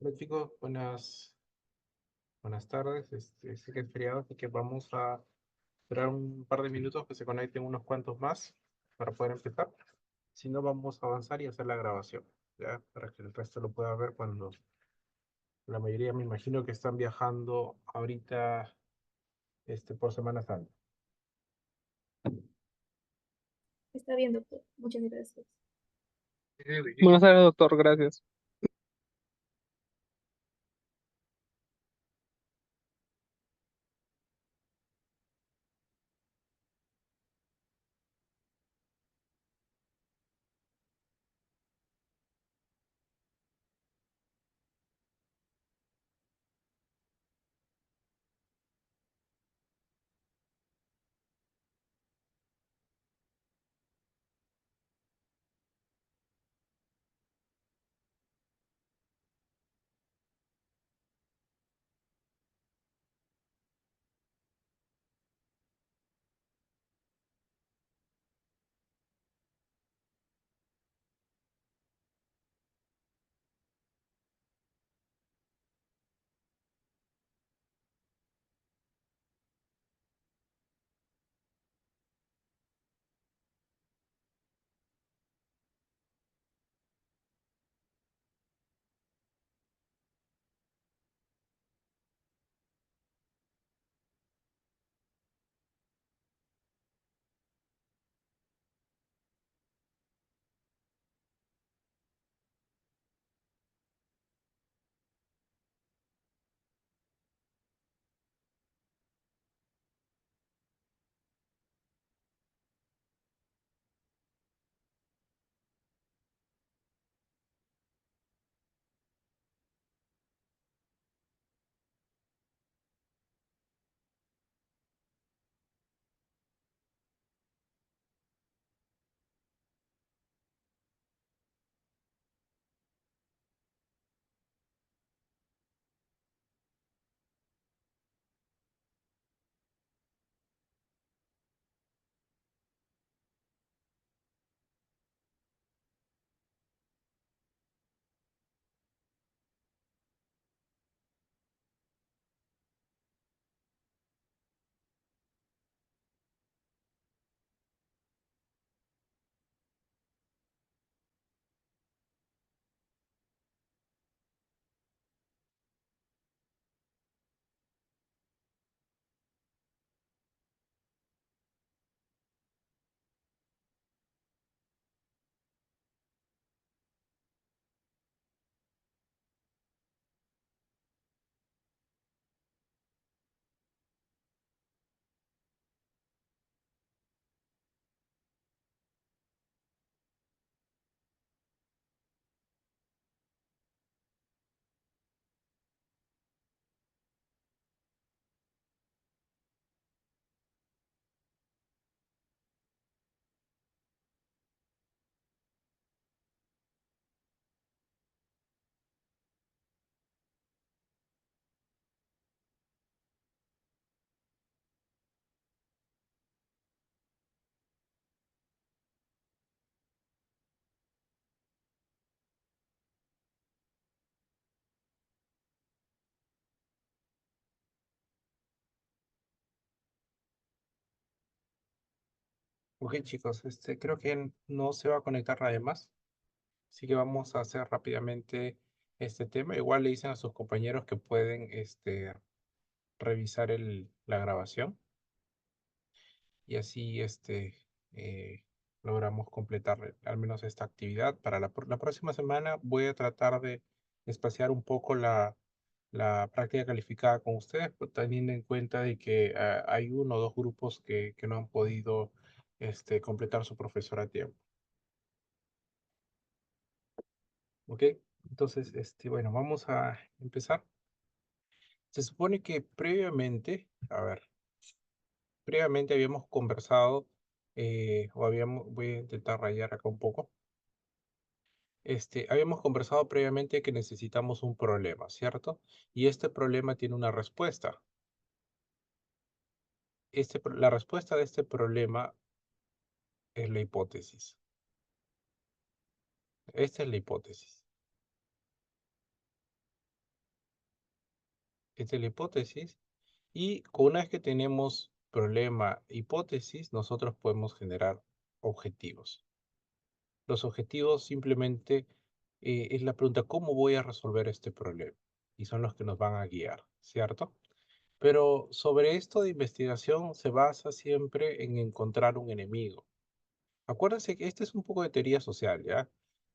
Hola chicos, buenas tardes. Sé que es feriado, así que vamos a esperar un par de minutos que se conecten unos cuantos más para poder empezar. Si no, vamos a avanzar y hacer la grabación, ¿ya? Para que el resto lo pueda ver cuando la mayoría me imagino que están viajando ahorita por Semana Santa. Está bien, doctor. Muchas gracias. Buenas tardes, doctor, gracias. Ok chicos, creo que no se va a conectar nadie más, así que vamos a hacer rápidamente este tema. Igual le dicen a sus compañeros que pueden revisar la grabación. Y así eh, logramos completar al menos esta actividad. Para la próxima semana voy a tratar de espaciar un poco la práctica calificada con ustedes, pero teniendo en cuenta de que hay uno o dos grupos que no han podido completar su profesor a tiempo. ¿Ok? Entonces, bueno, vamos a empezar. Se supone que previamente habíamos conversado, voy a intentar rayar acá un poco. Habíamos conversado previamente que necesitamos un problema, ¿cierto? Y este problema tiene una respuesta. La respuesta de este problema es la hipótesis. Esta es la hipótesis. Esta es la hipótesis. Y con una vez que tenemos problema, hipótesis, nosotros podemos generar objetivos. Los objetivos simplemente es la pregunta, ¿cómo voy a resolver este problema? Y son los que nos van a guiar, ¿cierto? Pero sobre esto de investigación se basa siempre en encontrar un enemigo. Acuérdense que este es un poco de teoría social, ¿ya?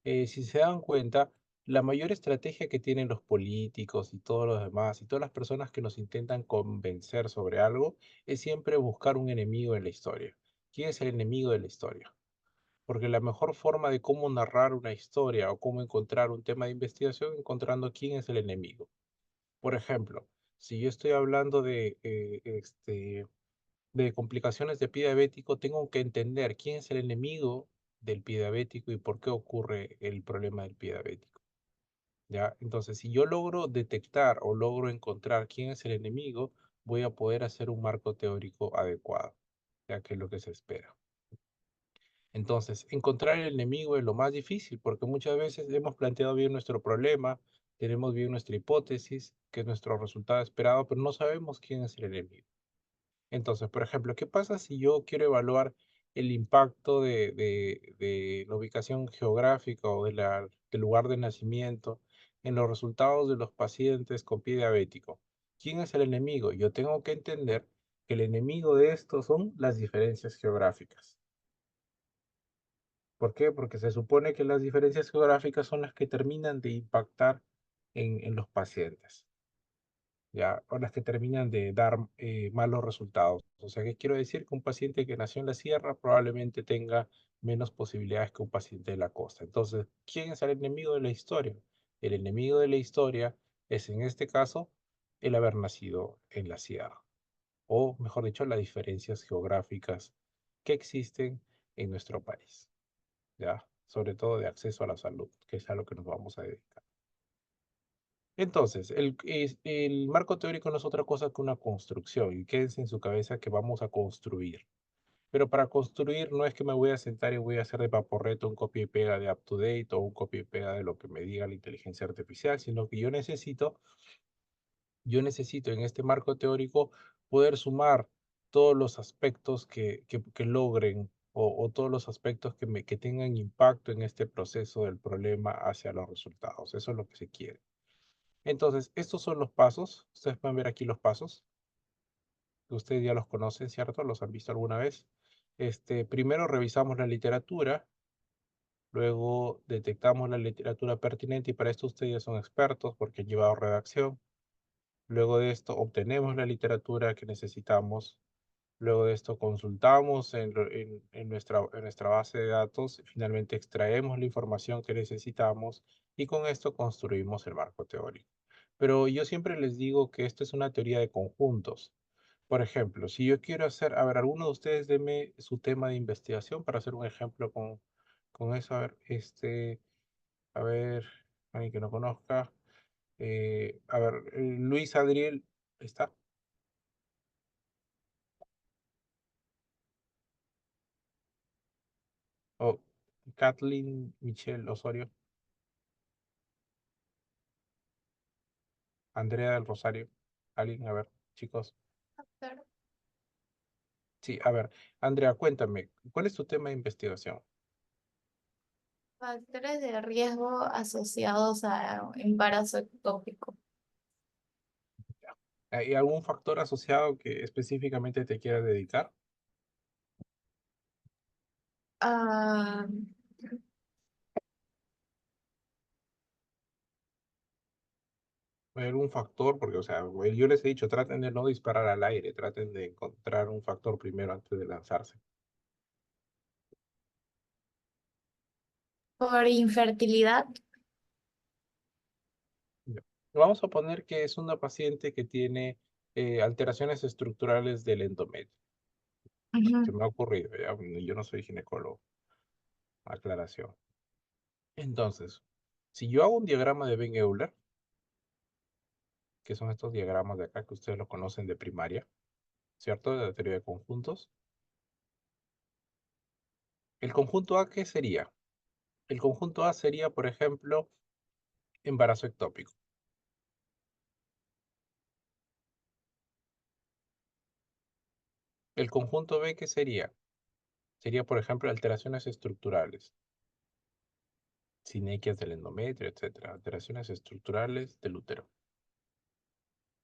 Si se dan cuenta, la mayor estrategia que tienen los políticos y todos los demás y todas las personas que nos intentan convencer sobre algo es siempre buscar un enemigo en la historia. ¿Quién es el enemigo de la historia? Porque la mejor forma de cómo narrar una historia o cómo encontrar un tema de investigación es encontrando quién es el enemigo. Por ejemplo, si yo estoy hablando de complicaciones de pie diabético, tengo que entender quién es el enemigo del pie diabético y por qué ocurre el problema del pie diabético. ¿Ya? Entonces, si yo logro detectar o logro encontrar quién es el enemigo, voy a poder hacer un marco teórico adecuado, ya que es lo que se espera. Entonces, encontrar el enemigo es lo más difícil porque muchas veces hemos planteado bien nuestro problema, tenemos bien nuestra hipótesis, que es nuestro resultado esperado, pero no sabemos quién es el enemigo. Entonces, por ejemplo, ¿qué pasa si yo quiero evaluar el impacto de la ubicación geográfica o del lugar de nacimiento en los resultados de los pacientes con pie diabético? ¿Quién es el enemigo? Yo tengo que entender que el enemigo de esto son las diferencias geográficas. ¿Por qué? Porque se supone que las diferencias geográficas son las que terminan de impactar en los pacientes, ¿ya? O las que terminan de dar malos resultados. O sea, ¿qué quiero decir? Que un paciente que nació en la sierra probablemente tenga menos posibilidades que un paciente de la costa. Entonces, ¿quién es el enemigo de la historia? El enemigo de la historia es, en este caso, el haber nacido en la sierra, o mejor dicho, las diferencias geográficas que existen en nuestro país, ¿ya? Sobre todo de acceso a la salud, que es a lo que nos vamos a dedicar. Entonces, el marco teórico no es otra cosa que una construcción, y quédense en su cabeza que vamos a construir. Pero para construir no es que me voy a sentar y voy a hacer de paporreto un copia y pega de UpToDate o un copia y pega de lo que me diga la inteligencia artificial, sino que yo necesito en este marco teórico poder sumar todos los aspectos que logren o todos los aspectos que tengan impacto en este proceso del problema hacia los resultados. Eso es lo que se quiere. Entonces, estos son los pasos. Ustedes pueden ver aquí los pasos. Ustedes ya los conocen, ¿cierto? ¿Los han visto alguna vez? Primero revisamos la literatura, luego detectamos la literatura pertinente y para esto ustedes ya son expertos porque han llevado redacción. Luego de esto obtenemos la literatura que necesitamos. Luego de esto consultamos en nuestra base de datos. Finalmente extraemos la información que necesitamos y con esto construimos el marco teórico. Pero yo siempre les digo que esto es una teoría de conjuntos. Por ejemplo, si yo quiero hacer, a ver, alguno de ustedes deme su tema de investigación para hacer un ejemplo con eso. A ver, alguien que no conozca. A ver, Luis Adriel, ¿está? O Kathleen Michelle Osorio, Andrea del Rosario. Alguien, a ver, chicos. Doctor, Sí, a ver, Andrea, cuéntame, ¿cuál es tu tema de investigación? factores de riesgo asociados a embarazo ectópico. ¿Hay algún factor asociado que específicamente te quieras dedicar? Ah, ¿Hay algún factor? Porque, o sea, yo les he dicho, traten de no disparar al aire, traten de encontrar un factor primero antes de lanzarse. por infertilidad. Ya. Vamos a poner que es una paciente que tiene alteraciones estructurales del endometrio. Se Ujú. me ha ocurrido, ya, yo no soy ginecólogo, aclaración. Entonces, si yo hago un diagrama de Ben-Euler, que son estos diagramas de acá que ustedes lo conocen de primaria, ¿cierto? De la teoría de conjuntos. ¿El conjunto A qué sería? El conjunto A sería, por ejemplo, embarazo ectópico. El conjunto B, ¿qué sería? Sería, por ejemplo, alteraciones estructurales, sinequias del endometrio, etcétera. Alteraciones estructurales del útero.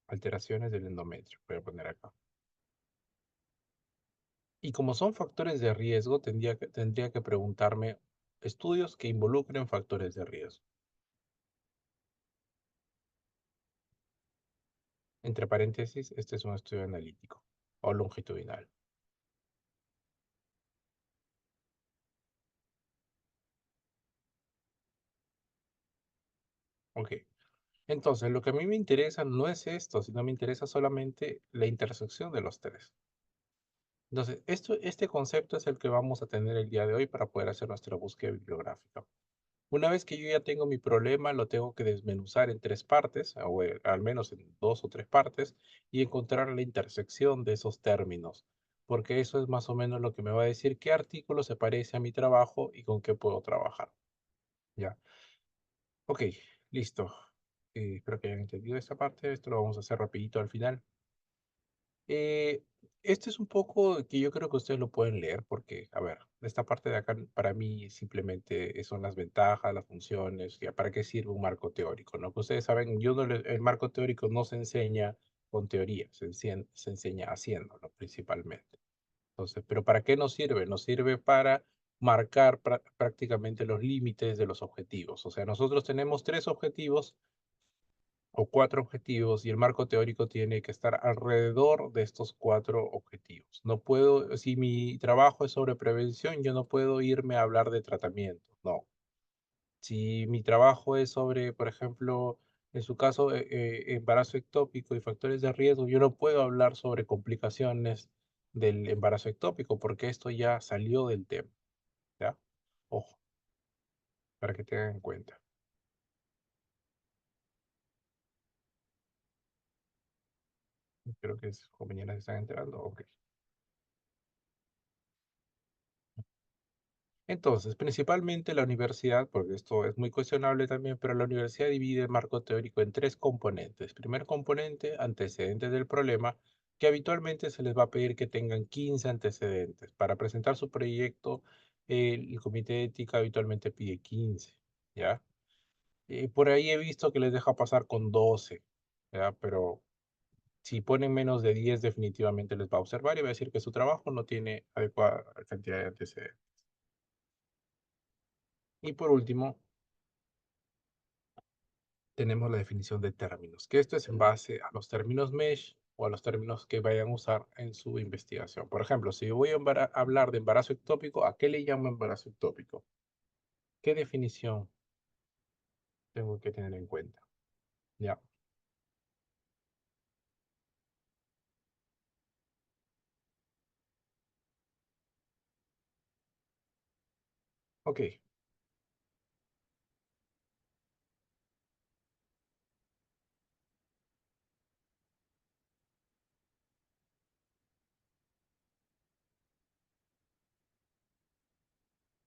Alteraciones del endometrio, voy a poner acá. Y como son factores de riesgo, tendría que preguntarme estudios que involucren factores de riesgo. Entre paréntesis, este es un estudio analítico o longitudinal. Ok. Entonces, lo que a mí me interesa no es esto, sino me interesa solamente la intersección de los tres. Entonces, este concepto es el que vamos a tener el día de hoy para poder hacer nuestra búsqueda bibliográfica. Una vez que yo ya tengo mi problema, lo tengo que desmenuzar en tres partes, o al menos en dos o tres partes, y encontrar la intersección de esos términos, porque eso es más o menos lo que me va a decir qué artículo se parece a mi trabajo y con qué puedo trabajar. Ya. Ok, listo. Espero que hayan entendido esta parte. Esto lo vamos a hacer rapidito al final. Eh, este es un poco que yo creo que ustedes lo pueden leer porque, a ver, esta parte de acá para mí simplemente son las ventajas, las funciones, ya para qué sirve un marco teórico, ¿no? Que ustedes saben, el marco teórico no se enseña con teoría, se enseña haciéndolo principalmente. Entonces, ¿pero para qué nos sirve? Nos sirve para marcar prácticamente los límites de los objetivos. O sea, nosotros tenemos tres objetivos o cuatro objetivos y el marco teórico tiene que estar alrededor de estos cuatro objetivos. No puedo, si mi trabajo es sobre prevención, yo no puedo irme a hablar de tratamiento, no. Si mi trabajo es sobre, por ejemplo, en su caso, embarazo ectópico y factores de riesgo, yo no puedo hablar sobre complicaciones del embarazo ectópico porque esto ya salió del tema, ¿ya? Ojo, para que tengan en cuenta. Creo que sus compañeras están enterando. Ok. Entonces, principalmente la universidad, porque esto es muy cuestionable también, pero la universidad divide el marco teórico en tres componentes. Primer componente, antecedentes del problema, que habitualmente se les va a pedir que tengan 15 antecedentes. Para presentar su proyecto, el comité de ética habitualmente pide 15, ¿ya? Por ahí he visto que les deja pasar con 12, ¿ya? Pero si ponen menos de 10, definitivamente les va a observar y va a decir que su trabajo no tiene adecuada cantidad de antecedentes. Y por último, tenemos la definición de términos, que esto es en base a los términos mesh o a los términos que vayan a usar en su investigación. Por ejemplo, si yo voy a hablar de embarazo ectópico, ¿a qué le llamo embarazo ectópico? ¿Qué definición tengo que tener en cuenta? Ya, ok,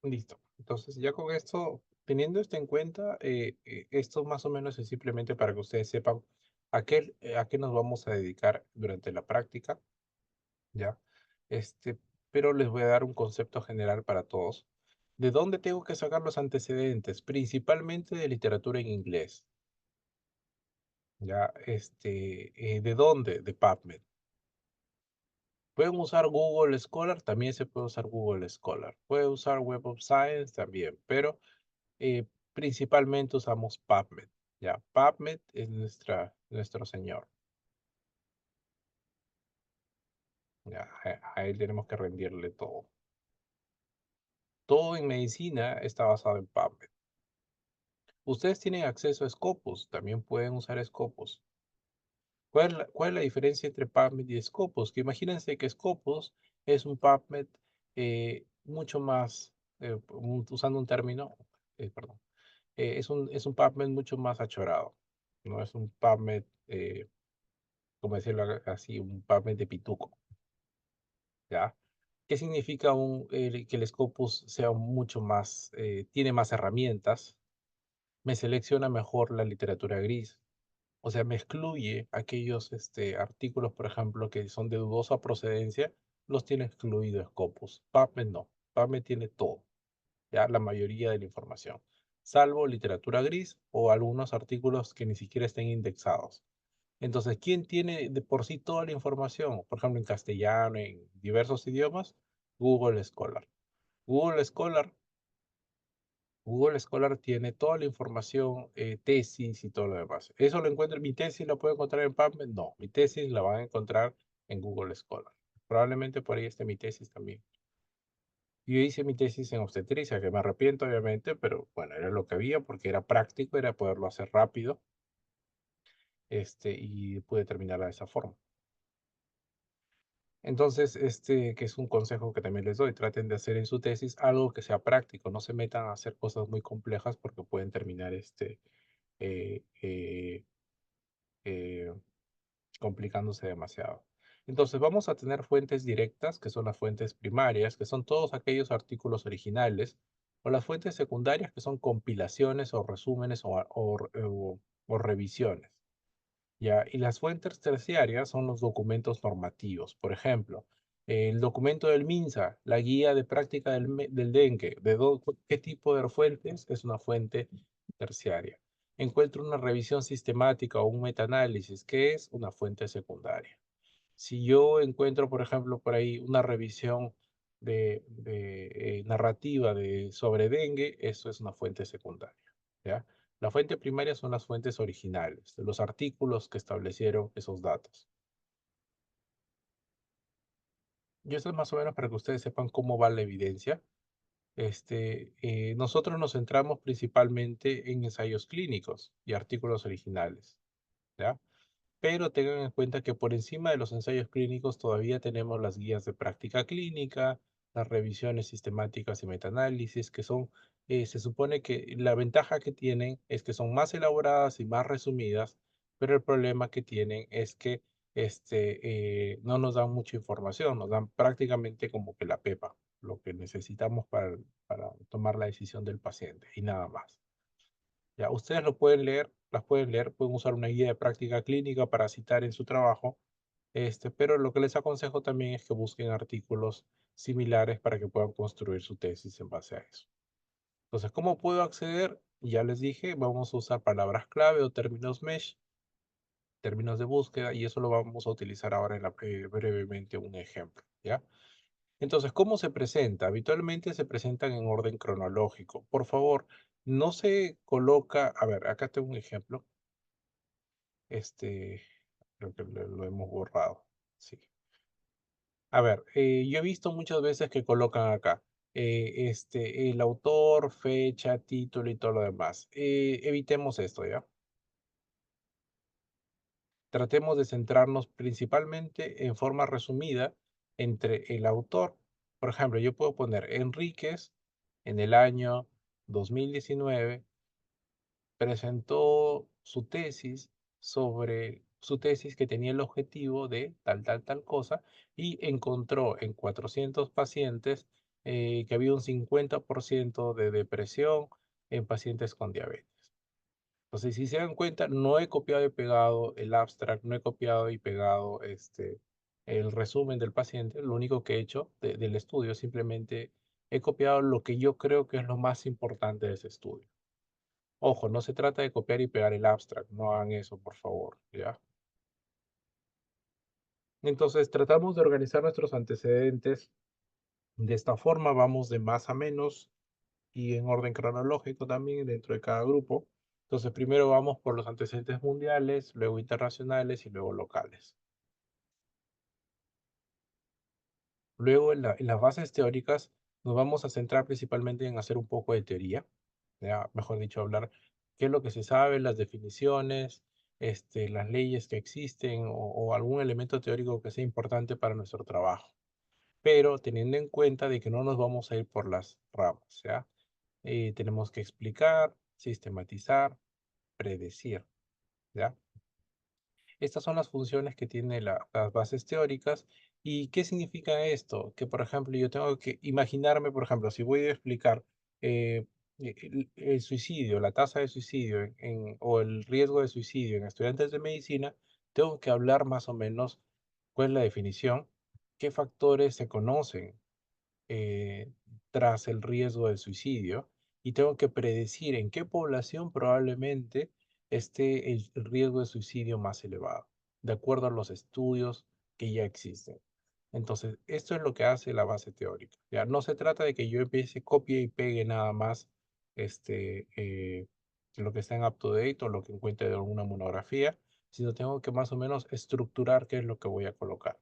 listo. Entonces, ya con esto, teniendo esto en cuenta, esto más o menos es simplemente para que ustedes sepan a qué nos vamos a dedicar durante la práctica, ¿ya? Este, pero les voy a dar un concepto general para todos. ¿De dónde tengo que sacar los antecedentes? Principalmente de literatura en inglés, ¿ya? ¿De dónde? De PubMed. Pueden usar Google Scholar, también se puede usar Google Scholar. Puede usar Web of Science también, pero principalmente usamos PubMed, ¿ya? PubMed es nuestro señor, ¿ya? A él tenemos que rendirle todo. Todo en medicina está basado en PubMed. Ustedes tienen acceso a Scopus, también pueden usar Scopus. ¿Cuál es la diferencia entre PubMed y Scopus? Que imagínense que Scopus es un PubMed mucho más, usando un término, perdón, es un PubMed mucho más achorado, no es un PubMed, como decirlo así, un PubMed de pituco, ¿ya? ¿Qué significa que el Scopus sea mucho más, tiene más herramientas? Me selecciona mejor la literatura gris. O sea, me excluye aquellos artículos, por ejemplo, que son de dudosa procedencia los tiene excluido Scopus. PubMed no. PubMed tiene todo, ya la mayoría de la información, salvo literatura gris o algunos artículos que ni siquiera estén indexados. Entonces, ¿quién tiene de por sí toda la información? Por ejemplo, en castellano, en diversos idiomas, Google Scholar. Google Scholar, Google Scholar tiene toda la información, tesis y todo lo demás. ¿Eso lo encuentro? ¿Mi tesis la puedo encontrar en PubMed? No, mi tesis la van a encontrar en Google Scholar. Probablemente por ahí esté mi tesis también. Yo hice mi tesis en obstetricia, que me arrepiento obviamente, pero bueno, era lo que había porque era práctico, era poderlo hacer rápido, y pude terminarla de esa forma. Entonces, que es un consejo que también les doy, traten de hacer en su tesis algo que sea práctico, no se metan a hacer cosas muy complejas porque pueden terminar, eh, eh, eh, complicándose demasiado. Entonces, vamos a tener fuentes directas, que son las fuentes primarias, que son todos aquellos artículos originales, o las fuentes secundarias, que son compilaciones o resúmenes o revisiones. ¿Ya? Y las fuentes terciarias son los documentos normativos. Por ejemplo, el documento del MINSA, la guía de práctica del dengue, qué tipo de fuentes es una fuente terciaria. Encuentro una revisión sistemática o un metaanálisis, ¿qué es una fuente secundaria? Si yo encuentro, por ejemplo, por ahí una revisión narrativa sobre dengue, eso es una fuente secundaria, ¿ya? La fuente primaria son las fuentes originales, de los artículos que establecieron esos datos. Y esto es más o menos para que ustedes sepan cómo va la evidencia. Nosotros nos centramos principalmente en ensayos clínicos y artículos originales, ¿ya? Pero tengan en cuenta que por encima de los ensayos clínicos todavía tenemos las guías de práctica clínica, las revisiones sistemáticas y metaanálisis, que son, se supone que la ventaja que tienen es que son más elaboradas y más resumidas, pero el problema que tienen es que no nos dan mucha información, nos dan prácticamente como que la pepa, lo que necesitamos para tomar la decisión del paciente y nada más. Ya, ustedes lo pueden leer, las pueden leer, pueden usar una guía de práctica clínica para citar en su trabajo, pero lo que les aconsejo también es que busquen artículos similares para que puedan construir su tesis en base a eso. Entonces, ¿cómo puedo acceder? Ya les dije, vamos a usar palabras clave o términos mesh, términos de búsqueda, y eso lo vamos a utilizar ahora brevemente un ejemplo, ¿ya? Entonces, ¿cómo se presenta? Habitualmente se presentan en orden cronológico. Por favor, no se coloca, a ver, acá tengo un ejemplo. Este, creo que lo hemos borrado. Sí. A ver, yo he visto muchas veces que colocan acá, el autor, fecha, título y todo lo demás. Evitemos esto, ¿ya? Tratemos de centrarnos principalmente en forma resumida entre el autor. Por ejemplo, yo puedo poner Enríquez en el año 2019 presentó su tesis que tenía el objetivo de tal cosa y encontró en 400 pacientes que había un 50% de depresión en pacientes con diabetes. Entonces, si se dan cuenta, no he copiado y pegado el abstract, no he copiado y pegado el resumen del paciente. Lo único que he hecho del estudio, simplemente he copiado lo que yo creo que es lo más importante de ese estudio. Ojo, no se trata de copiar y pegar el abstract, no hagan eso, por favor, ¿ya? Entonces, tratamos de organizar nuestros antecedentes de esta forma, vamos de más a menos y en orden cronológico también dentro de cada grupo. Entonces, primero vamos por los antecedentes mundiales, luego internacionales y luego locales. Luego, en las bases teóricas, nos vamos a centrar principalmente en hacer un poco de teoría, ya, mejor dicho, hablar qué es lo que se sabe, las definiciones, las leyes que existen o algún elemento teórico que sea importante para nuestro trabajo. Pero teniendo en cuenta de que no nos vamos a ir por las ramas, ¿ya? Tenemos que explicar, sistematizar, predecir, ¿ya? Estas son las funciones que tienen las bases teóricas. ¿Y qué significa esto? Que, por ejemplo, yo tengo que imaginarme, por ejemplo, si voy a explicar eh, el suicidio, la tasa de suicidio o el riesgo de suicidio en estudiantes de medicina, tengo que hablar más o menos cuál es la definición, qué factores se conocen tras el riesgo de suicidio y tengo que predecir en qué población probablemente esté el riesgo de suicidio más elevado, de acuerdo a los estudios que ya existen. Entonces, esto es lo que hace la base teórica. Ya no se trata de que yo empiece copie y pegue nada más lo que está en UpToDate o lo que encuentre de alguna monografía, sino tengo que más o menos estructurar qué es lo que voy a colocar.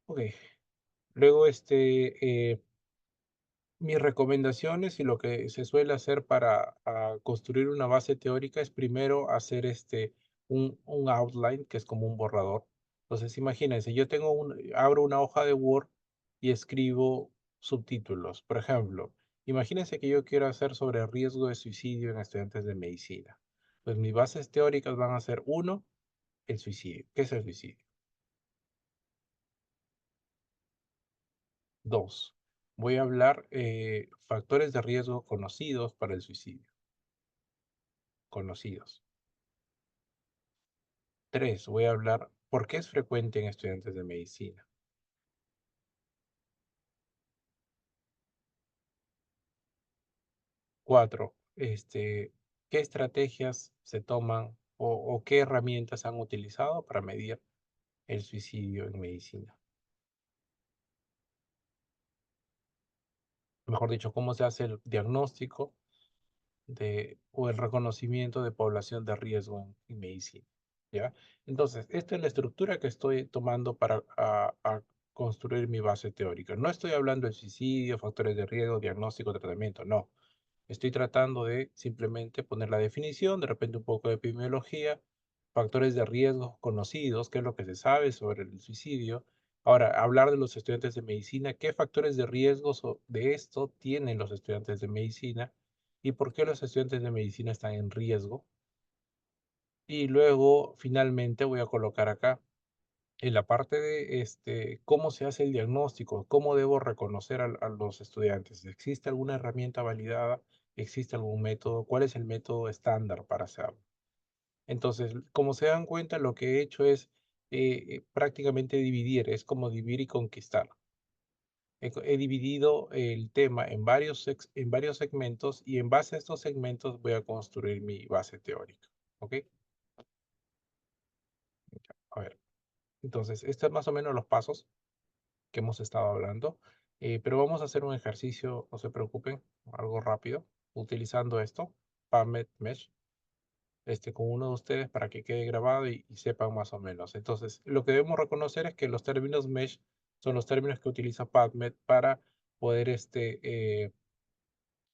Ok, luego mis recomendaciones y lo que se suele hacer para construir una base teórica es primero hacer un outline, que es como un borrador. Entonces, imagínense, abro una hoja de Word y escribo subtítulos. Por ejemplo, imagínense que yo quiero hacer sobre riesgo de suicidio en estudiantes de medicina. Pues mis bases teóricas van a ser, uno, el suicidio. ¿Qué es el suicidio? Dos, voy a hablar factores de riesgo conocidos para el suicidio. Conocidos. Tres, voy a hablar por qué es frecuente en estudiantes de medicina. Cuatro, qué estrategias se toman o qué herramientas han utilizado para medir el suicidio en medicina. Mejor dicho, cómo se hace el diagnóstico o el reconocimiento de población de riesgo en medicina. ¿Ya? Entonces, esta es la estructura que estoy tomando para a construir mi base teórica. No estoy hablando de suicidio, factores de riesgo, diagnóstico, tratamiento, no. Estoy tratando de simplemente poner la definición, de repente un poco de epidemiología, factores de riesgo conocidos, qué es lo que se sabe sobre el suicidio. Ahora, hablar de los estudiantes de medicina, qué factores de riesgo de esto tienen los estudiantes de medicina y por qué los estudiantes de medicina están en riesgo. Y luego, finalmente, voy a colocar acá en la parte de cómo se hace el diagnóstico, cómo debo reconocer a los estudiantes. ¿Existe alguna herramienta validada? ¿Existe algún método? ¿Cuál es el método estándar para hacerlo? Entonces, como se dan cuenta, lo que he hecho es prácticamente dividir, es como dividir y conquistar. He dividido el tema en varios segmentos y en base a estos segmentos voy a construir mi base teórica. ¿Ok? A ver, entonces, estos son más o menos los pasos que hemos estado hablando, pero vamos a hacer un ejercicio, no se preocupen, algo rápido, utilizando esto, PubMed Mesh, con uno de ustedes para que quede grabado y sepan más o menos. Entonces, lo que debemos reconocer es que los términos Mesh son los términos que utiliza PubMed poder,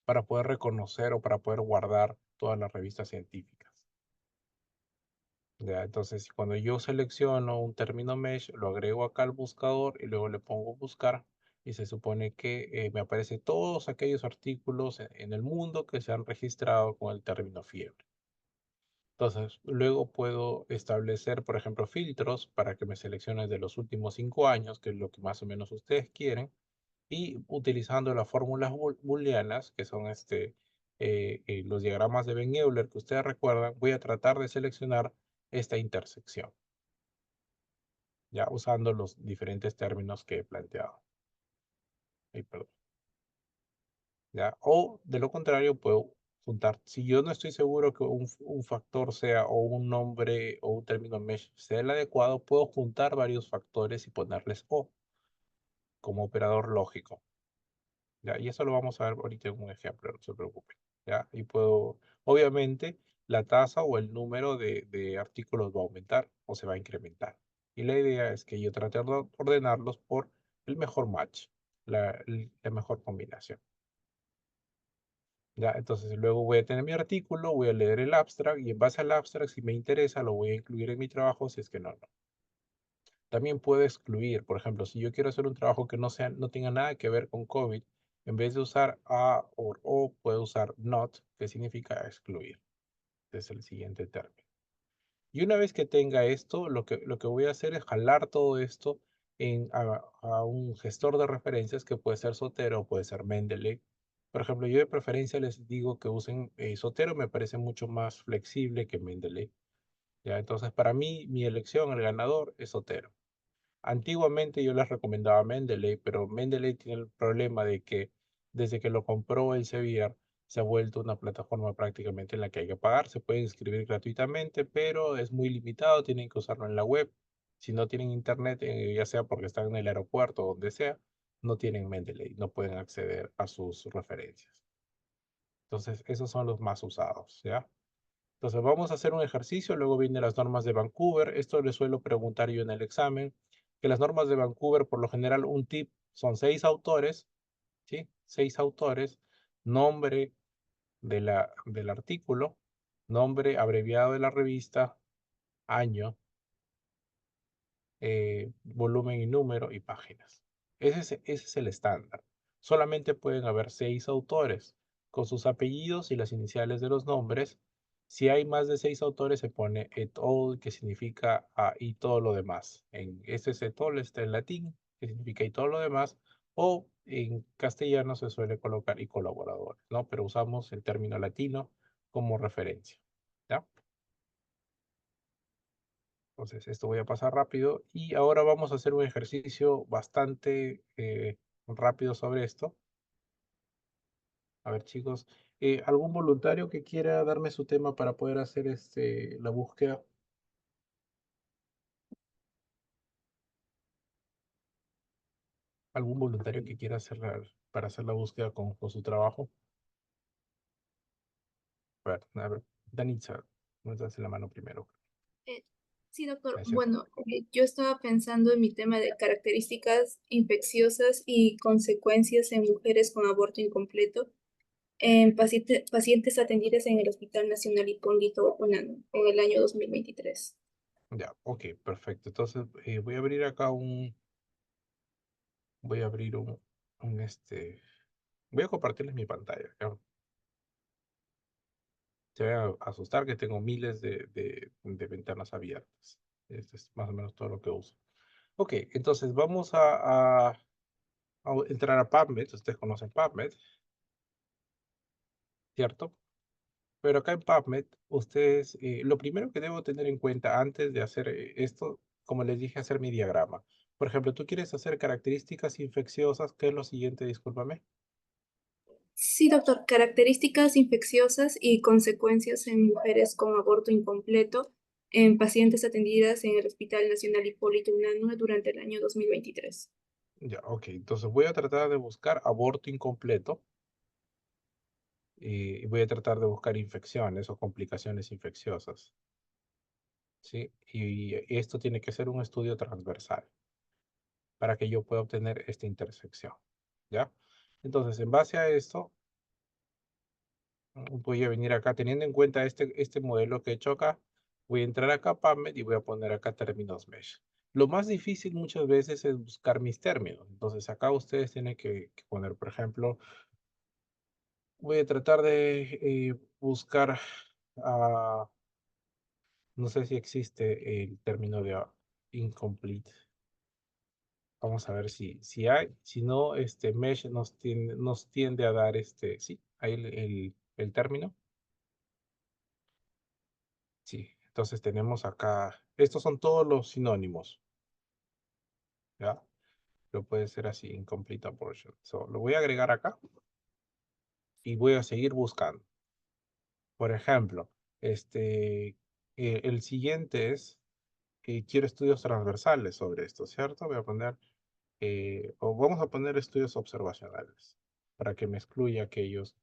para poder reconocer o para poder guardar todas las revistas científicas. Ya, entonces, cuando yo selecciono un término mesh, lo agrego acá al buscador y luego le pongo buscar y se supone que me aparecen todos aquellos artículos en el mundo que se han registrado con el término fiebre. Entonces, luego puedo establecer, por ejemplo, filtros para que me seleccione de los últimos 5 años, que es lo que más o menos ustedes quieren, y utilizando las fórmulas booleanas, que son los diagramas de Ben-Euler que ustedes recuerdan, voy a tratar de seleccionar esta intersección, ya usando los diferentes términos que he planteado. Ay, perdón. ¿Ya? O de lo contrario, puedo juntar. Si yo no estoy seguro que un factor sea o un nombre o un término mesh sea el adecuado, puedo juntar varios factores y ponerles O como operador lógico. ¿Ya? Y eso lo vamos a ver ahorita en un ejemplo, no se preocupen. ¿Ya? Y puedo, obviamente, la tasa o el número de artículos va a aumentar o se va a incrementar. Y la idea es que yo trate de ordenarlos por el mejor match, la mejor combinación. ¿Ya? Entonces luego voy a tener mi artículo, voy a leer el abstract y en base al abstract, si me interesa, lo voy a incluir en mi trabajo, si es que no, no. También puedo excluir, por ejemplo, si yo quiero hacer un trabajo que no tenga nada que ver con COVID, en vez de usar a o, puedo usar not, que significa excluir. Este es el siguiente término. Y una vez que tenga esto, lo que voy a hacer es jalar todo esto a un gestor de referencias que puede ser Zotero o puede ser Mendeley. Por ejemplo, yo de preferencia les digo que usen Zotero, me parece mucho más flexible que Mendeley. ¿Ya? Entonces, para mí, mi elección, el ganador, es Zotero. Antiguamente yo les recomendaba Mendeley, pero Mendeley tiene el problema de que desde que lo compró Elsevier se ha vuelto una plataforma prácticamente en la que hay que pagar. Se puede inscribir gratuitamente, pero es muy limitado, tienen que usarlo en la web. Si no tienen internet, ya sea porque están en el aeropuerto o donde sea, no tienen Mendeley, no pueden acceder a sus referencias. Entonces, esos son los más usados, ¿ya? Entonces, vamos a hacer un ejercicio, luego vienen las normas de Vancouver. Esto le suelo preguntar yo en el examen, que las normas de Vancouver, por lo general, un tip son 6 autores, ¿sí? 6 autores, nombre del artículo, nombre abreviado de la revista, año, volumen y número y páginas. Ese es el estándar. Solamente pueden haber 6 autores con sus apellidos y las iniciales de los nombres. Si hay más de 6 autores, se pone et al, que significa y todo lo demás. Este es et al, está en latín, que significa y todo lo demás. O en castellano se suele colocar y colaboradores, ¿no? Pero usamos el término latino como referencia, ¿ya? Entonces, esto voy a pasar rápido y ahora vamos a hacer un ejercicio bastante rápido sobre esto. A ver, chicos, ¿algún voluntario que quiera darme su tema para poder hacer la búsqueda? ¿Algún voluntario que quiera para hacer la búsqueda con su trabajo? A ver, Danitza, me das la mano primero. Eh, sí, doctor. Gracias. Bueno, yo estaba pensando en mi tema de características infecciosas y consecuencias en mujeres con aborto incompleto en pacientes atendidas en el Hospital Nacional Hipólito Unanue en el año 2023. Ya, ok, perfecto. Entonces, voy a abrir voy a compartirles mi pantalla, ¿ya? Se va a asustar que tengo miles de ventanas abiertas. Esto es más o menos todo lo que uso. Ok, entonces vamos a entrar a PubMed. Ustedes conocen PubMed, ¿cierto? Pero acá en PubMed, lo primero que debo tener en cuenta antes de hacer esto, como les dije, hacer mi diagrama. Por ejemplo, tú quieres hacer características infecciosas. ¿Qué es lo siguiente? Discúlpame. Sí, doctor. Características infecciosas y consecuencias en mujeres con aborto incompleto en pacientes atendidas en el Hospital Nacional Hipólito Unanue durante el año 2023. Ya, ok. Entonces voy a tratar de buscar aborto incompleto. Y voy a tratar de buscar infecciones o complicaciones infecciosas, ¿sí? Y esto tiene que ser un estudio transversal para que yo pueda obtener esta intersección, ¿ya? Entonces, en base a esto, voy a venir acá, teniendo en cuenta este modelo que he hecho acá, voy a entrar acá a PubMed y voy a poner acá términos mesh. Lo más difícil muchas veces es buscar mis términos. Entonces, acá ustedes tienen que poner, por ejemplo, voy a tratar de buscar a no sé si existe el término de incomplete. Vamos a ver si hay. Si no, Mesh nos tiende a dar sí, ahí el término. Sí, entonces tenemos acá, estos son todos los sinónimos, ¿ya? Lo puede ser así, incomplete abortion. So, lo voy a agregar acá y voy a seguir buscando. Por ejemplo, el siguiente es, quiero estudios transversales sobre esto, ¿cierto? Voy a poner o vamos a poner estudios observacionales para que me excluya aquellos.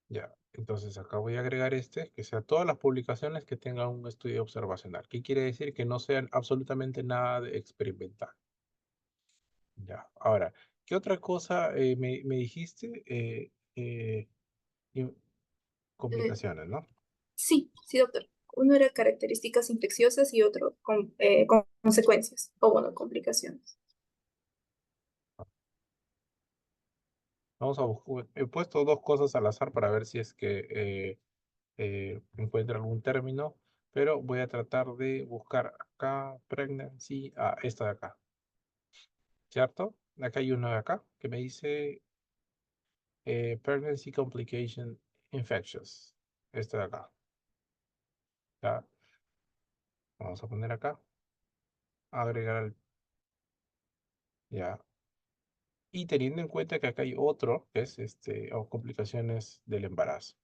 Ya, entonces acá voy a agregar que sea todas las publicaciones que tengan un estudio observacional. ¿Qué quiere decir? Que no sean absolutamente nada de experimental. Ya, ahora, ¿qué otra cosa me dijiste? In- Eh, Complicaciones, ¿no? Sí, sí, doctor. Uno era características infecciosas y otro con consecuencias o, bueno, complicaciones. Vamos a buscar, he puesto dos cosas al azar para ver si es que encuentre algún término, pero voy a tratar de buscar acá, pregnancy, esta de acá, ¿cierto? Acá hay uno de acá que me dice pregnancy complication infectious, esta de acá. Ya, vamos a poner acá, agregar al, ya. Y teniendo en cuenta que acá hay otro, que es o complicaciones del embarazo,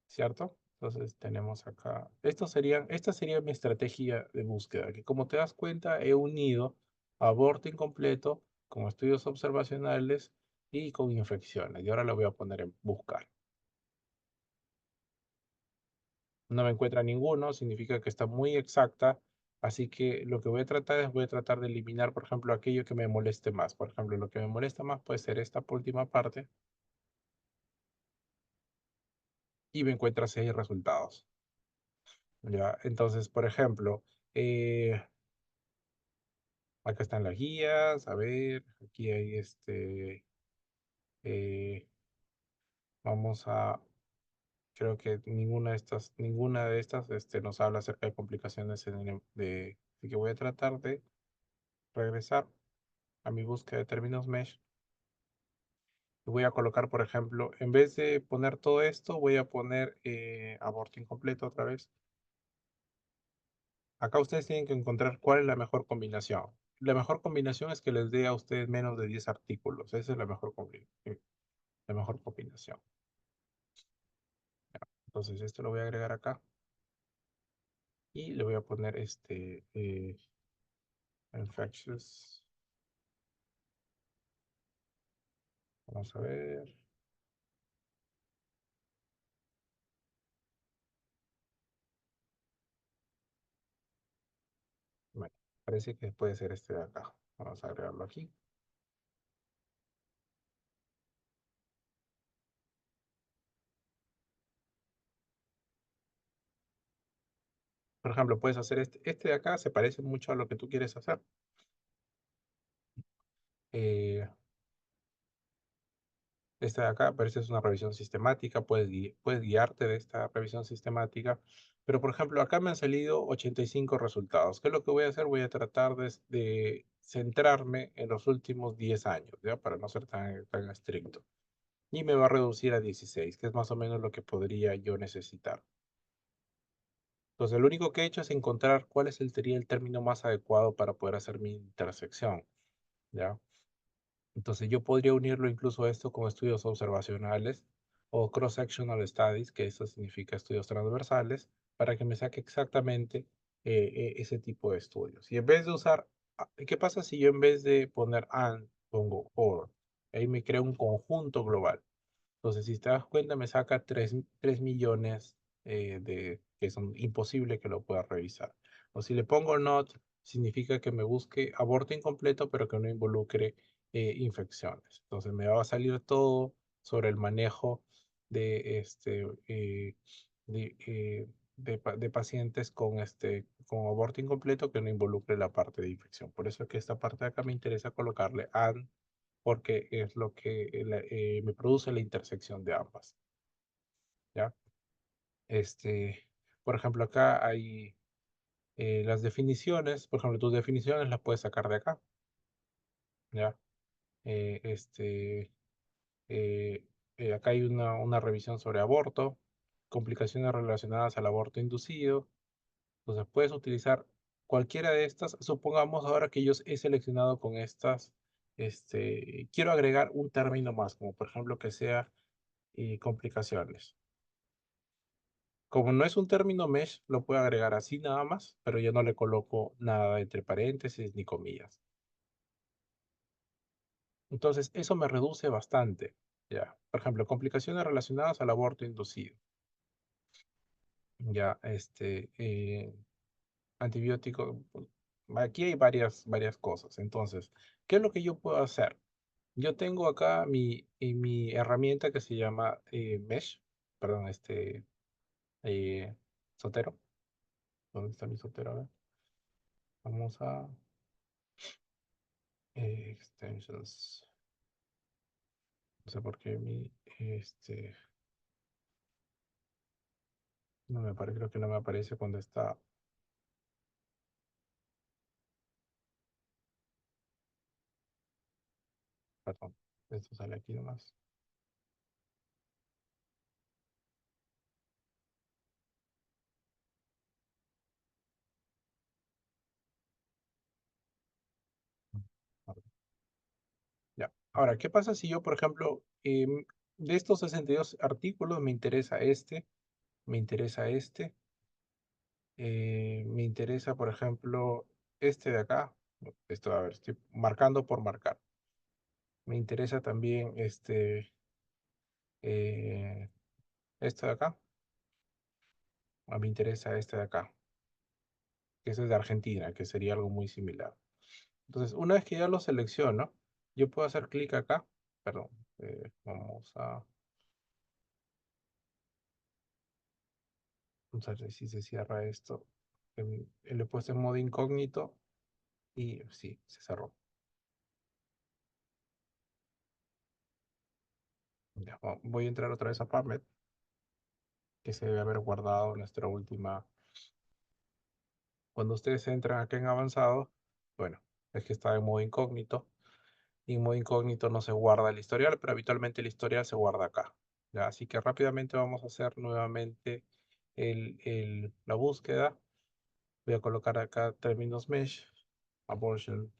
¿cierto? Entonces tenemos acá, esta sería mi estrategia de búsqueda, que como te das cuenta, he unido aborto incompleto con estudios observacionales y con infecciones. Y ahora lo voy a poner en buscar. No me encuentra ninguno, significa que está muy exacta, así que lo que voy a tratar de eliminar, por ejemplo, aquello que me moleste más. Por ejemplo, lo que me molesta más puede ser esta última parte y me encuentra 6 resultados. Ya, entonces, por ejemplo, eh, acá están las guías, a ver, aquí hay eh, vamos a, creo que ninguna de estas nos habla acerca de complicaciones así que voy a tratar de regresar a mi búsqueda de términos mesh. Y voy a colocar, por ejemplo, en vez de poner todo esto, voy a poner aborto incompleto otra vez. Acá ustedes tienen que encontrar cuál es la mejor combinación. La mejor combinación es que les dé a ustedes menos de 10 artículos. Esa es la mejor combinación. Entonces, esto lo voy a agregar acá. Y le voy a poner infectious. Vamos a ver. Bueno, parece que puede ser este de acá. Vamos a agregarlo aquí. Por ejemplo, puedes hacer este de acá, se parece mucho a lo que tú quieres hacer. Eh, Esta de acá, pero esta es una revisión sistemática, puedes guiarte de esta revisión sistemática. Pero, por ejemplo, acá me han salido 85 resultados. ¿Qué es lo que voy a hacer? Voy a tratar de centrarme en los últimos 10 años, ¿ya? Para no ser tan estricto. Y me va a reducir a 16, que es más o menos lo que podría yo necesitar. Entonces, lo único que he hecho es encontrar cuál sería el término más adecuado para poder hacer mi intersección, ¿ya? Entonces yo podría unirlo incluso a esto con estudios observacionales o cross-sectional studies, que eso significa estudios transversales, para que me saque exactamente ese tipo de estudios. Y en vez de usar, ¿qué pasa si yo en vez de poner and, pongo or? Ahí me crea un conjunto global. Entonces, si te das cuenta, me saca 3 millones que son imposible que lo pueda revisar. O si le pongo not, significa que me busque aborto incompleto, pero que no involucre infecciones. Entonces, me va a salir todo sobre el manejo de, de pacientes con aborto incompleto que no involucre la parte de infección. Por eso es que esta parte de acá me interesa colocarle and porque es lo que me produce la intersección de ambas, ¿ya? Este, por ejemplo, acá hay las definiciones, por ejemplo, tus definiciones las puedes sacar de acá, ¿ya? Eh, este, eh, Acá hay una revisión sobre aborto, complicaciones relacionadas al aborto inducido, entonces puedes utilizar cualquiera de estas, supongamos ahora que yo he seleccionado con estas, quiero agregar un término más, como por ejemplo que sea y complicaciones. Como no es un término mesh, lo puedo agregar así nada más, pero yo no le coloco nada entre paréntesis ni comillas. Entonces, eso me reduce bastante. Ya, por ejemplo, complicaciones relacionadas al aborto inducido. Ya, antibiótico. Aquí hay varias cosas. Entonces, ¿qué es lo que yo puedo hacer? Yo tengo acá mi herramienta que se llama Mesh, perdón, eh, Sotero. ¿Dónde está mi Sotero? A ver. Vamos a extensions. No sé por qué no me aparece, creo que no me aparece cuando está, perdón, esto sale aquí nomás. Ahora, ¿qué pasa si yo, por ejemplo, de estos 62 artículos me interesa me interesa me interesa, por ejemplo, este de acá? Esto, a ver, estoy marcando por marcar. Me interesa también esto de acá. Me interesa este de acá, que ese es de Argentina, que sería algo muy similar. Entonces, una vez que ya lo selecciono, yo puedo hacer clic acá. Perdón, vamos a ver si se cierra esto. Le he puesto en modo incógnito y sí, se cerró. Ya, voy a entrar otra vez a PubMed, que se debe haber guardado nuestra última. Cuando ustedes entran acá en avanzado, bueno, es que está en modo incógnito. Y en modo incógnito no se guarda el historial, pero habitualmente el historial se guarda acá. ¿Ya? Así que rápidamente vamos a hacer nuevamente la búsqueda. Voy a colocar acá términos mesh, abortion.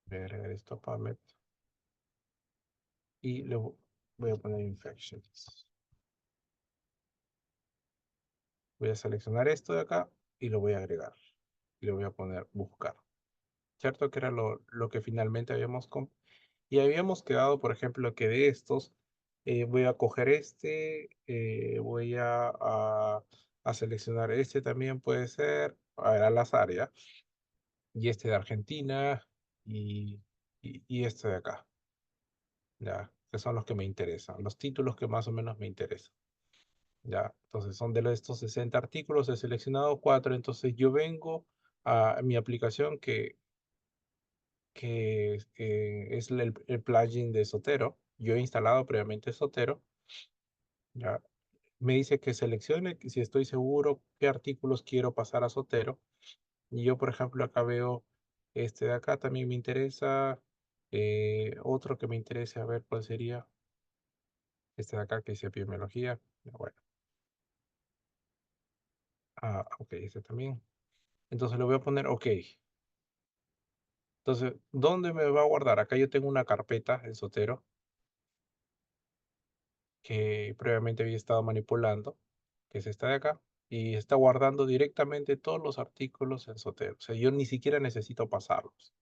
Voy a agregar esto a PubMed. Y le voy a poner infections. Voy a seleccionar esto de acá y lo voy a agregar. Y le voy a poner buscar. ¿Cierto? Que era lo que finalmente y habíamos quedado, por ejemplo, que de estos voy a coger voy a seleccionar este también puede ser, a ver, al azar, ¿ya? Y este de Argentina y este de acá, ¿ya? Que son los que me interesan, los títulos que más o menos me interesan, ¿ya? Entonces son de estos 60 artículos, he seleccionado 4, entonces yo vengo a mi aplicación que es el plugin de Zotero. Yo he instalado previamente Zotero, ¿ya? Me dice que seleccione si estoy seguro qué artículos quiero pasar a Zotero. Y yo, por ejemplo, acá veo este de acá, también me interesa. Otro que me interese, a ver cuál sería. Este de acá que dice epidemiología. Bueno, ok, este también. Entonces le voy a poner ok. Entonces, ¿dónde me va a guardar? Acá yo tengo una carpeta en Zotero que previamente había estado manipulando, que es esta de acá, y está guardando directamente todos los artículos en Zotero. O sea, yo ni siquiera necesito pasarlos.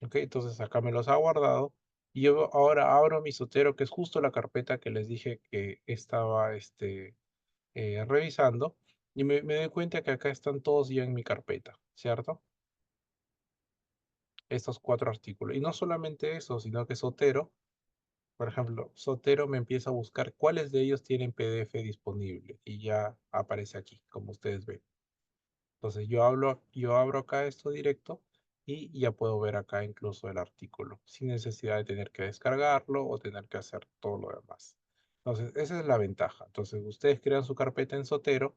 ¿Ok? Entonces acá me los ha guardado. Y yo ahora abro mi Zotero, que es justo la carpeta que les dije que estaba revisando, y me doy cuenta que acá están todos ya en mi carpeta, ¿cierto? Estos 4 artículos. Y no solamente eso, sino que Zotero, por ejemplo, Zotero me empieza a buscar cuáles de ellos tienen PDF disponible y ya aparece aquí, como ustedes ven. Entonces yo abro acá esto directo y ya puedo ver acá incluso el artículo, sin necesidad de tener que descargarlo o tener que hacer todo lo demás. Entonces, esa es la ventaja. Entonces, ustedes crean su carpeta en Zotero,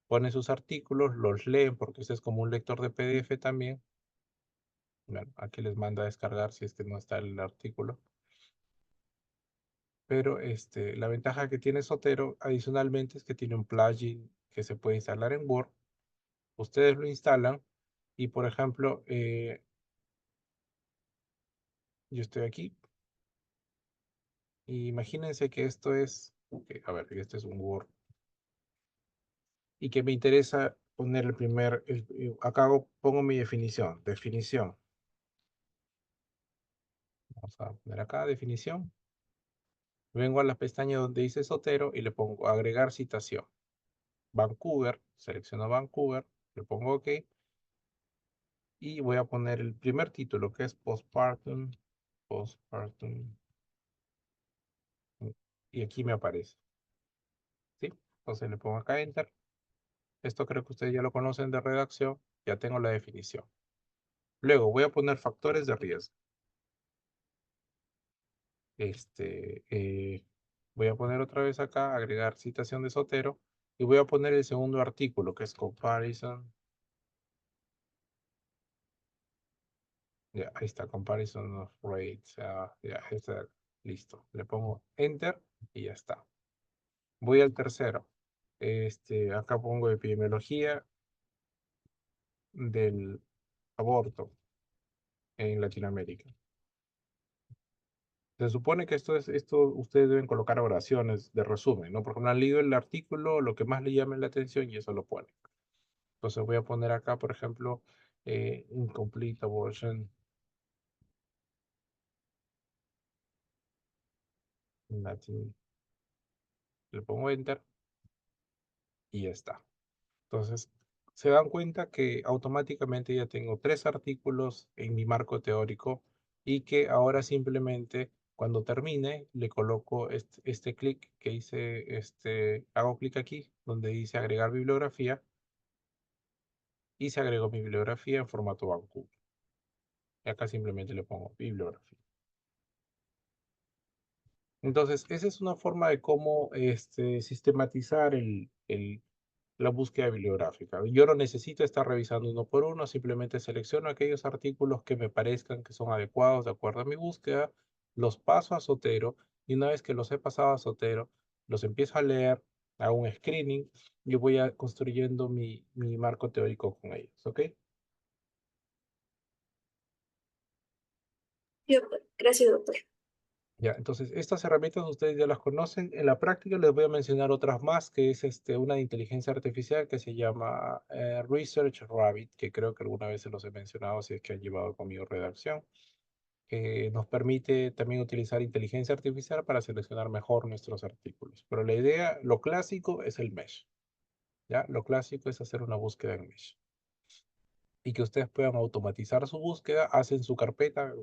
ponen sus artículos, los leen, porque este es como un lector de PDF también. Bueno, aquí les manda a descargar si es que no está el artículo. Pero la ventaja que tiene Zotero adicionalmente es que tiene un plugin que se puede instalar en Word. Ustedes lo instalan y, por ejemplo, yo estoy aquí. Y imagínense que esto es, a ver, este es un Word. Y que me interesa poner el primer, acá pongo mi definición. Definición. Vamos a poner acá definición. Vengo a la pestaña donde dice Zotero y le pongo agregar citación. Vancouver, selecciono Vancouver, le pongo OK. Y voy a poner el primer título que es postpartum. Postpartum. Y aquí me aparece. ¿Sí? Entonces le pongo acá Enter. Esto creo que ustedes ya lo conocen de redacción. Ya tengo la definición. Luego voy a poner factores de riesgo. Voy a poner otra vez acá, agregar citación de Zotero. Y voy a poner el segundo artículo que es comparison. Ya, ahí está, comparison of rates. Ya, listo. Le pongo Enter y ya está. Voy al tercero. Acá pongo epidemiología del aborto en Latinoamérica. Se supone que esto ustedes deben colocar oraciones de resumen, ¿no? Porque no han leído el artículo, lo que más le llame la atención y eso lo ponen. Entonces voy a poner acá, por ejemplo, incomplete abortion in Latin. Le pongo enter y ya está. Entonces, se dan cuenta que automáticamente ya tengo 3 artículos en mi marco teórico y que ahora simplemente cuando termine le coloco este clic que hice, hago clic aquí donde dice agregar bibliografía y se agregó mi bibliografía en formato Vancouver. Y acá simplemente le pongo bibliografía. Entonces, esa es una forma de cómo sistematizar la búsqueda bibliográfica. Yo no necesito estar revisando uno por uno, simplemente selecciono aquellos artículos que me parezcan que son adecuados de acuerdo a mi búsqueda, los paso a Zotero y una vez que los he pasado a Zotero, los empiezo a leer, hago un screening y voy construyendo mi marco teórico con ellos, ¿ok? Gracias, doctor. Ya, entonces estas herramientas ustedes ya las conocen. En la práctica les voy a mencionar otras más, que es una de inteligencia artificial que se llama Research Rabbit, que creo que alguna vez se los he mencionado si es que han llevado conmigo redacción, que nos permite también utilizar inteligencia artificial para seleccionar mejor nuestros artículos. Pero la idea, lo clásico es el mesh, ¿ya? Lo clásico es hacer una búsqueda en mesh y que ustedes puedan automatizar su búsqueda, hacen su carpeta,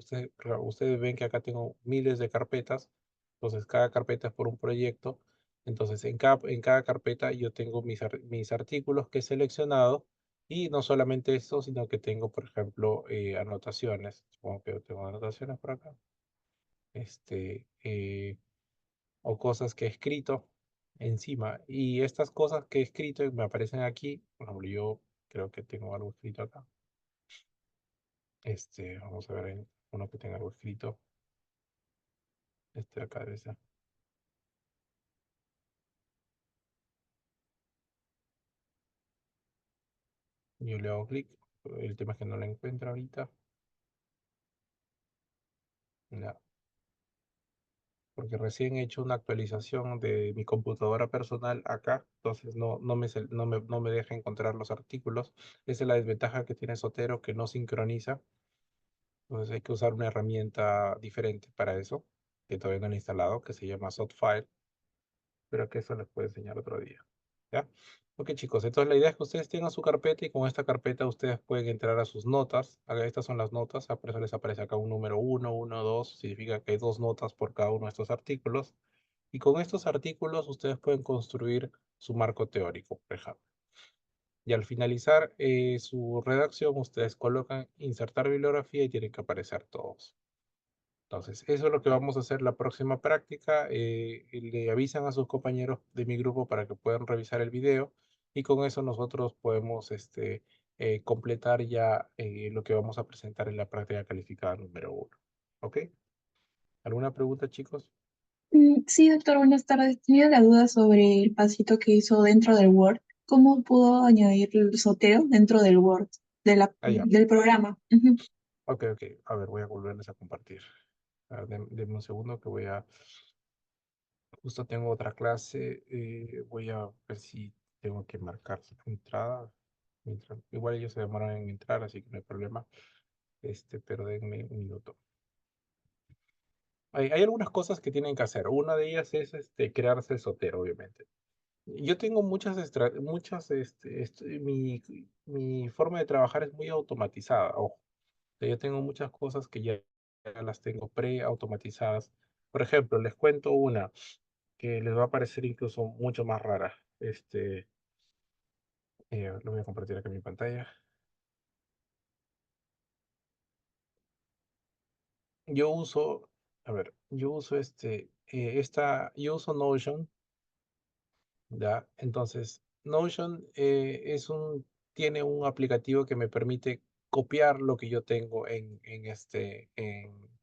ustedes ven que acá tengo miles de carpetas, entonces cada carpeta es por un proyecto, entonces en cada carpeta yo tengo mis artículos que he seleccionado y no solamente eso, sino que tengo, por ejemplo, anotaciones, supongo que yo tengo anotaciones por acá, este, o cosas que he escrito encima, y estas cosas que he escrito me aparecen aquí, por ejemplo, yo creo que tengo algo escrito acá. Vamos a ver uno que tenga algo escrito. Acá debe ser. Yo le hago clic. El tema es que no lo encuentro ahorita. No, porque recién he hecho una actualización de mi computadora personal acá. Entonces no me deja encontrar los artículos. Esa es la desventaja que tiene Zotero, que no sincroniza. Entonces hay que usar una herramienta diferente para eso, que todavía no he instalado, que se llama Zotfile. Pero que eso les puedo enseñar otro día. ¿Ya? Ok, chicos, entonces la idea es que ustedes tengan su carpeta y con esta carpeta ustedes pueden entrar a sus notas. Acá estas son las notas, por eso les aparece acá un número 1, 1, 2, significa que hay 2 notas por cada uno de estos artículos. Y con estos artículos ustedes pueden construir su marco teórico, por ejemplo. Y al finalizar su redacción, ustedes colocan insertar bibliografía y tienen que aparecer todos. Entonces, eso es lo que vamos a hacer la próxima práctica. Le avisan a sus compañeros de mi grupo para que puedan revisar el video y con eso nosotros podemos completar ya lo que vamos a presentar en la práctica calificada número 1. ¿Ok? ¿Alguna pregunta, chicos? Sí, doctor, buenas tardes. Tenía la duda sobre el pasito que hizo dentro del Word. ¿Cómo pudo añadir el soteo dentro del Word, Ah, ya. del programa? Ujú. Ok, ok. A ver, voy a volverles a compartir. A ver, denme un segundo que justo tengo otra clase. Voy a ver si tengo que marcar su entrada. Igual ellos se demoran en entrar, así que no hay problema. Pero denme un minuto. Hay algunas cosas que tienen que hacer. Una de ellas es crearse el Zotero, obviamente. Yo tengo mi forma de trabajar es muy automatizada. Ojo. O sea, yo tengo muchas cosas que ya las tengo pre-automatizadas. Por ejemplo, les cuento una que les va a parecer incluso mucho más rara. Lo voy a compartir acá en mi pantalla. Yo uso, a ver, yo uso Notion, ¿ya? Entonces, Notion tiene un aplicativo que me permite copiar lo que yo tengo por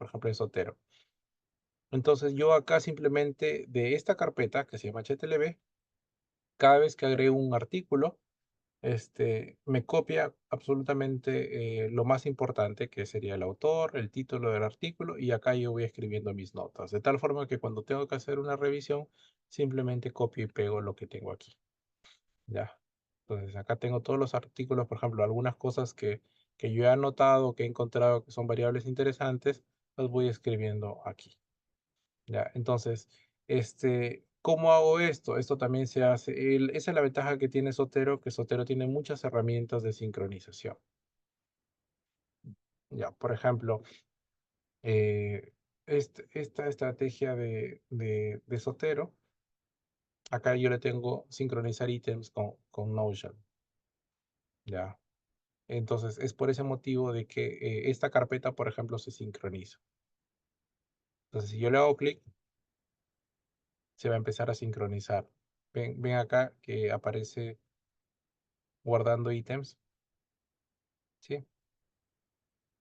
ejemplo, en Zotero. Entonces, yo acá simplemente de esta carpeta que se llama HTLB, Cada vez que agrego un artículo, me copia absolutamente lo más importante, que sería el autor, el título del artículo, y acá yo voy escribiendo mis notas, de tal forma que cuando tengo que hacer una revisión, simplemente copio y pego lo que tengo aquí. Ya. Entonces acá tengo todos los artículos, por ejemplo, algunas cosas que yo he anotado, que he encontrado que son variables interesantes, las voy escribiendo aquí. Ya, entonces, ¿cómo hago esto? Esto también se hace, esa es la ventaja que tiene Zotero, que Zotero tiene muchas herramientas de sincronización. Ya, por ejemplo, esta estrategia de Zotero, acá yo le tengo sincronizar ítems con Notion. Ya, entonces es por ese motivo de que esta carpeta, por ejemplo, se sincroniza. Entonces, si yo le hago clic, se va a empezar a sincronizar. Ven acá que aparece guardando ítems, ¿sí?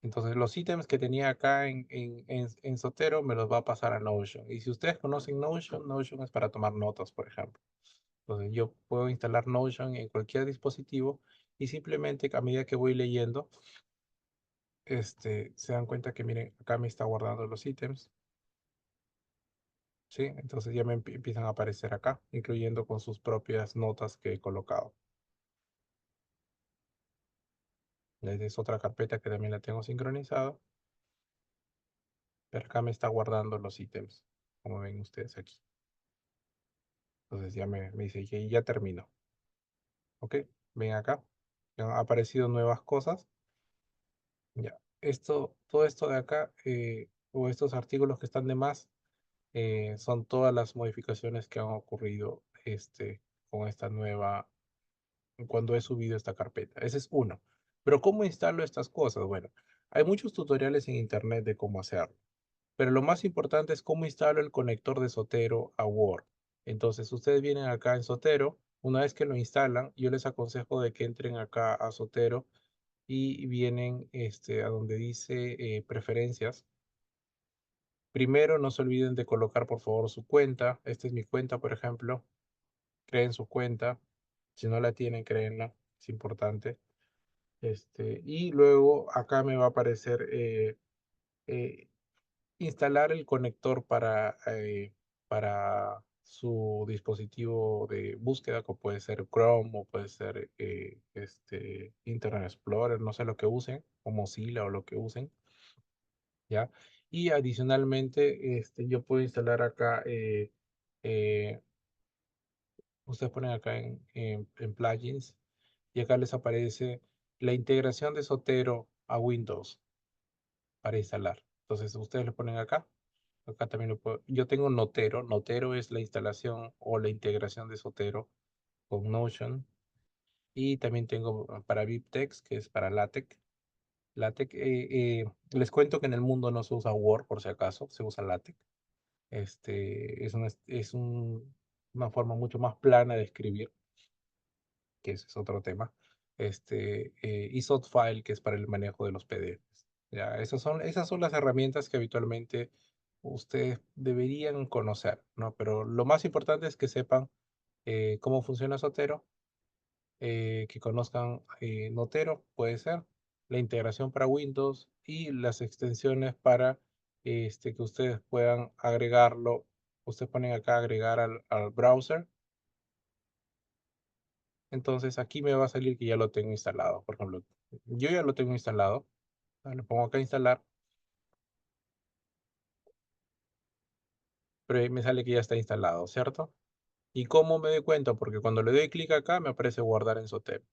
Entonces los ítems que tenía acá en Zotero me los va a pasar a Notion. Y si ustedes conocen Notion, Notion es para tomar notas, por ejemplo. Entonces yo puedo instalar Notion en cualquier dispositivo y simplemente a medida que voy leyendo, se dan cuenta que miren, acá me está guardando los ítems, ¿sí? Entonces ya me empiezan a aparecer acá, incluyendo con sus propias notas que he colocado. Esta es otra carpeta que también la tengo sincronizada. Pero acá me está guardando los ítems, como ven ustedes aquí. Entonces ya me dice que ya terminó. ¿Ok? Ven acá. Ya han aparecido nuevas cosas. Ya. Todo esto de acá, o estos artículos que están de más, son todas las modificaciones que han ocurrido con esta nueva, cuando he subido esta carpeta. Ese es uno. Pero ¿cómo instalo estas cosas? Bueno, hay muchos tutoriales en internet de cómo hacerlo. Pero lo más importante es cómo instalo el conector de Zotero a Word. Entonces, ustedes vienen acá en Zotero. Una vez que lo instalan, yo les aconsejo de que entren acá a Zotero y vienen a donde dice preferencias. Primero, no se olviden de colocar, por favor, su cuenta. Esta es mi cuenta, por ejemplo. Creen su cuenta. Si no la tienen, créenla. Es importante. Y luego acá me va a aparecer eh, instalar el conector para su dispositivo de búsqueda, como puede ser Chrome o puede ser Internet Explorer, no sé lo que usen, o Mozilla o lo que usen, ¿ya? Y adicionalmente, yo puedo instalar acá, eh, ustedes ponen acá en plugins, y acá les aparece la integración de Zotero a Windows para instalar. Entonces, ustedes lo ponen acá. Acá también lo puedo. Yo tengo Notero. Notero es la instalación o la integración de Zotero con Notion. Y también tengo para BibTeX, que es para LaTeX. LaTeX, les cuento que en el mundo no se usa Word, por si acaso, se usa LaTeX. Una forma mucho más plana de escribir, que ese es otro tema. Y Zotfile, que es para el manejo de los PDFs. Ya, esas son las herramientas que habitualmente ustedes deberían conocer, ¿no? Pero lo más importante es que sepan cómo funciona Zotero, que conozcan Notero, puede ser, la integración para Windows y las extensiones para que ustedes puedan agregarlo. Ustedes ponen acá agregar al browser. Entonces aquí me va a salir que ya lo tengo instalado. Por ejemplo, yo ya lo tengo instalado. Le pongo acá instalar, pero ahí me sale que ya está instalado, ¿cierto? ¿Y cómo me doy cuenta? Porque cuando le doy clic acá me aparece guardar en Zotero.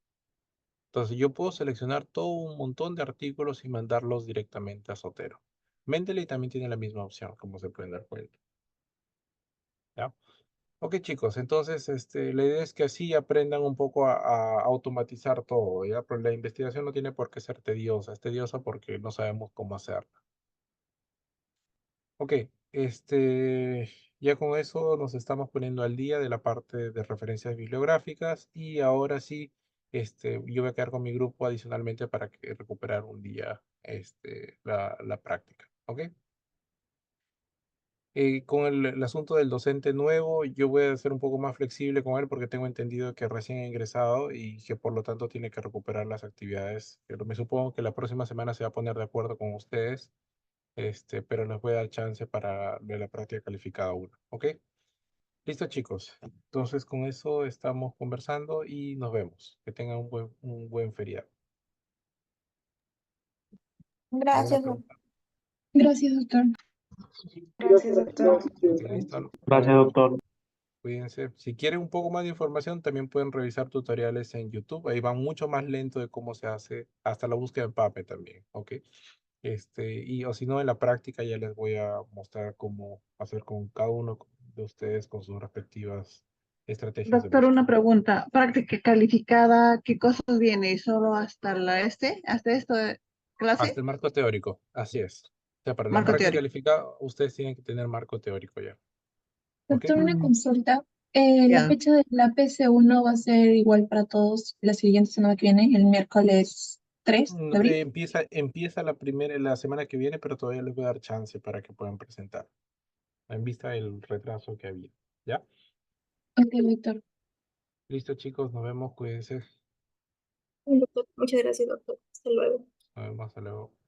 Entonces yo puedo seleccionar todo un montón de artículos y mandarlos directamente a Zotero. Mendeley también tiene la misma opción, como se pueden dar cuenta. ¿Ya? Ok, chicos, entonces la idea es que así aprendan un poco a automatizar todo, ¿ya? Pero la investigación no tiene por qué ser tediosa, es tediosa porque no sabemos cómo hacerla. Ok, ya con eso nos estamos poniendo al día de la parte de referencias bibliográficas y ahora sí, yo voy a quedar con mi grupo adicionalmente para que recuperar un día, la práctica. Ok, Con el asunto del docente nuevo, yo voy a ser un poco más flexible con él porque tengo entendido que recién ha ingresado y que por lo tanto tiene que recuperar las actividades. Pero me supongo que la próxima semana se va a poner de acuerdo con ustedes, pero les voy a dar chance para de la práctica calificada 1, ¿ok? Listo, chicos. Entonces con eso estamos conversando y nos vemos. Que tengan un buen feriado. ¿Alguna Gracias, pregunta? Gracias, doctor. gracias, doctor. Listo. Gracias, doctor. Cuídense. Si quieren un poco más de información, también pueden revisar tutoriales en YouTube. Ahí van mucho más lento de cómo se hace, hasta la búsqueda en PAPE también, ¿ok? O si no, en la práctica ya les voy a mostrar cómo hacer con cada uno de ustedes con sus respectivas estrategias de Doctor, búsqueda. una pregunta. Práctica calificada, ¿qué cosas viene? ¿Solo hasta hasta esto de Hasta clase? el marco teórico, así es. O sea, para la Marco práctica teórico. calificada, ustedes tienen que tener marco teórico ya, ¿ok? Doctor, una Mm, consulta. La ya. fecha de la PC1 va a ser igual para todos la siguiente semana que viene, el miércoles 3 de abril. Empieza la semana que viene, pero todavía les voy a dar chance para que puedan presentar, en vista del retraso que había. ¿Ya? Ok, doctor. Listo, chicos, nos vemos, cuídense. Doctor, muchas gracias, doctor. Hasta luego. Nos vemos, hasta luego.